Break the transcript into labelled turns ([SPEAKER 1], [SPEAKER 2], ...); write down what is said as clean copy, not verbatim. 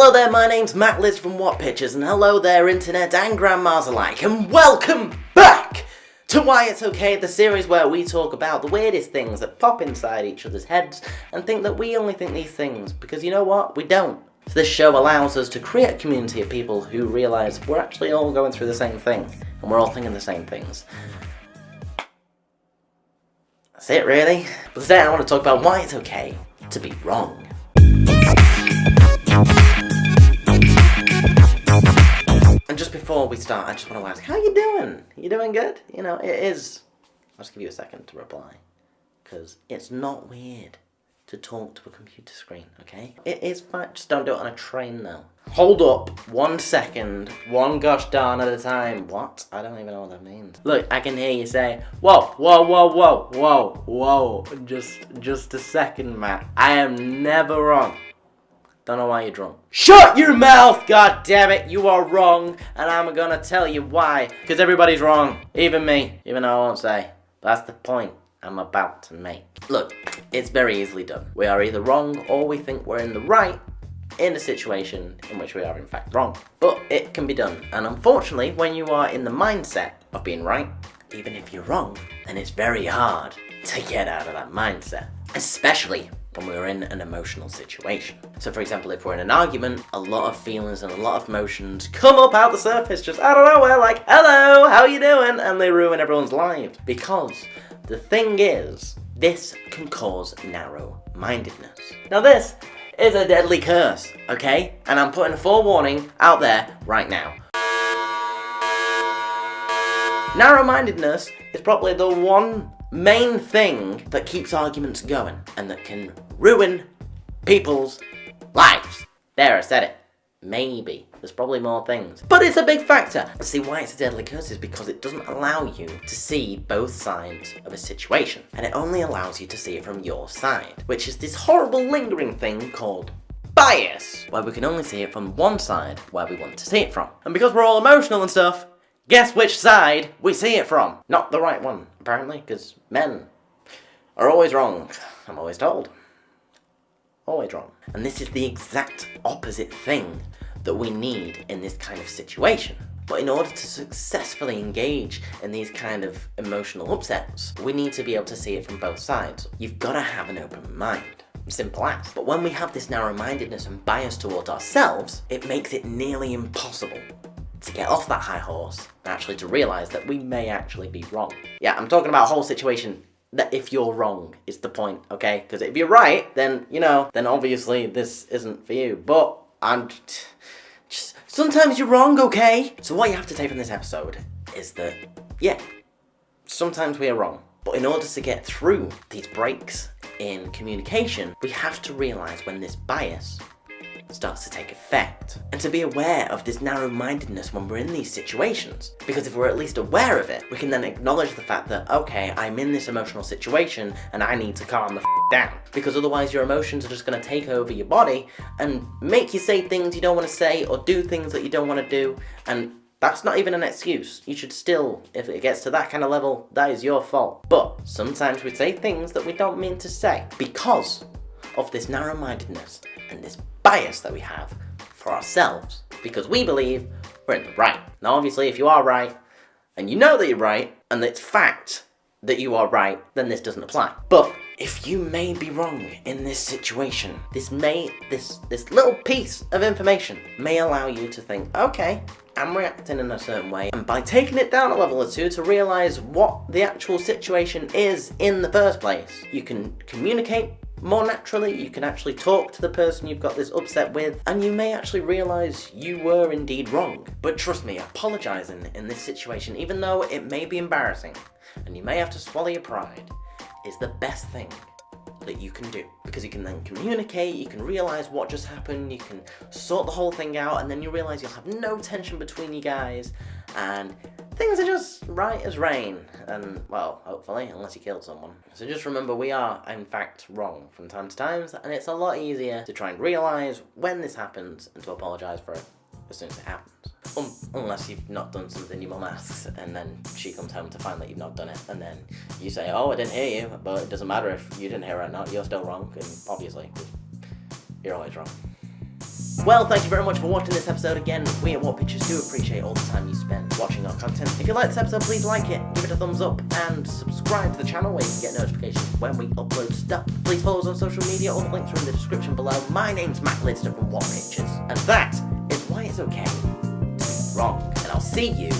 [SPEAKER 1] Hello there, my name's Matt Liz from What Pictures, and hello there, internet and grandmas alike, and welcome back to Why It's Okay, the series where we talk about the weirdest things that pop inside each other's heads and think that we only think these things, because you know what? We don't. So this show allows us to create a community of people who realise we're actually all going through the same thing, and we're all thinking the same things. That's it, really. But today I want to talk about why it's okay to be wrong. And just before we start, I just want to ask, how you doing? You doing good? You know, it is... I'll just give you a second to reply. Because it's not weird to talk to a computer screen, okay? It is fine. Just don't do it on a train, though. Hold up. 1 second. One gosh darn at a time. What? I don't even know what that means. Look, I can hear you say, whoa, whoa, whoa, whoa, whoa, whoa. Just a second, Matt. I am never wrong. Don't know why you're drunk. Shut your mouth, god damn it! You are wrong, and I'm gonna tell you why. Because everybody's wrong. Even me. Even though I won't say. That's the point I'm about to make. Look, it's very easily done. We are either wrong or we think we're in the right in a situation in which we are in fact wrong. But it can be done. And unfortunately, when you are in the mindset of being right, even if you're wrong, then it's very hard to get out of that mindset. Especially when we're in an emotional situation. So for example, if we're in an argument, a lot of feelings and a lot of emotions come up out the surface just out of nowhere, like, hello, how you doing? And they ruin everyone's lives. Because the thing is, this can cause narrow-mindedness. Now this is a deadly curse, okay? And I'm putting a forewarning out there right now. Narrow-mindedness is probably the one main thing that keeps arguments going and that can ruin people's lives. There, I said it. Maybe. There's probably more things. But it's a big factor. See, why it's a deadly curse is because it doesn't allow you to see both sides of a situation. And it only allows you to see it from your side, which is this horrible lingering thing called bias, where we can only see it from one side where we want to see it from. And because we're all emotional and stuff, guess which side we see it from? Not the right one, apparently, because men are always wrong. I'm always told. Always wrong. And this is the exact opposite thing that we need in this kind of situation. But in order to successfully engage in these kind of emotional upsets, we need to be able to see it from both sides. You've got to have an open mind. Simple as. But when we have this narrow-mindedness and bias towards ourselves, it makes it nearly impossible to get off that high horse and actually to realise that we may actually be wrong. Yeah, I'm talking about a whole situation that if you're wrong is the point, okay? Because if you're right, then, you know, then obviously this isn't for you. But I'm just sometimes you're wrong, okay? So what you have to take from this episode is that, yeah, sometimes we are wrong. But in order to get through these breaks in communication, we have to realise when this bias starts to take effect, and to be aware of this narrow-mindedness when we're in these situations. Because if we're at least aware of it, we can then acknowledge the fact that, okay, I'm in this emotional situation and I need to calm the down. Because otherwise your emotions are just going to take over your body and make you say things you don't want to say or do things that you don't want to do, and that's not even an excuse. You should still, if it gets to that kind of level, that is your fault. But sometimes we say things that we don't mean to say because of this narrow-mindedness and this bias that we have for ourselves, because we believe we're in the right. Now obviously if you are right, and you know that you're right, and it's fact that you are right, then this doesn't apply. But if you may be wrong in this situation, this little piece of information may allow you to think, okay, I'm reacting in a certain way, and by taking it down a level or two to realise what the actual situation is in the first place, you can communicate more naturally, you can actually talk to the person you've got this upset with, and you may actually realise you were indeed wrong. But trust me, apologising in this situation, even though it may be embarrassing, and you may have to swallow your pride, is the best thing that you can do. Because you can then communicate, you can realise what just happened, you can sort the whole thing out, and then you realise you'll have no tension between you guys, and things are just right as rain, and, well, hopefully, unless you killed someone. So just remember, we are, in fact, wrong from time to time, and it's a lot easier to try and realise when this happens and to apologise for it as soon as it happens. Unless you've not done something your mum asks, and then she comes home to find that you've not done it, and then you say, oh, I didn't hear you, but it doesn't matter if you didn't hear it or not, you're still wrong, and obviously, you're always wrong. Well, thank you very much for watching this episode again. We at What Pictures do appreciate all the time you spend watching our content. If you like this episode, please like it, give it a thumbs up, and subscribe to the channel where you can get notifications when we upload stuff. Please follow us on social media, all the links are in the description below. My name's Matt Lidster from What Pictures, and that is why it's okay to be wrong. And I'll see you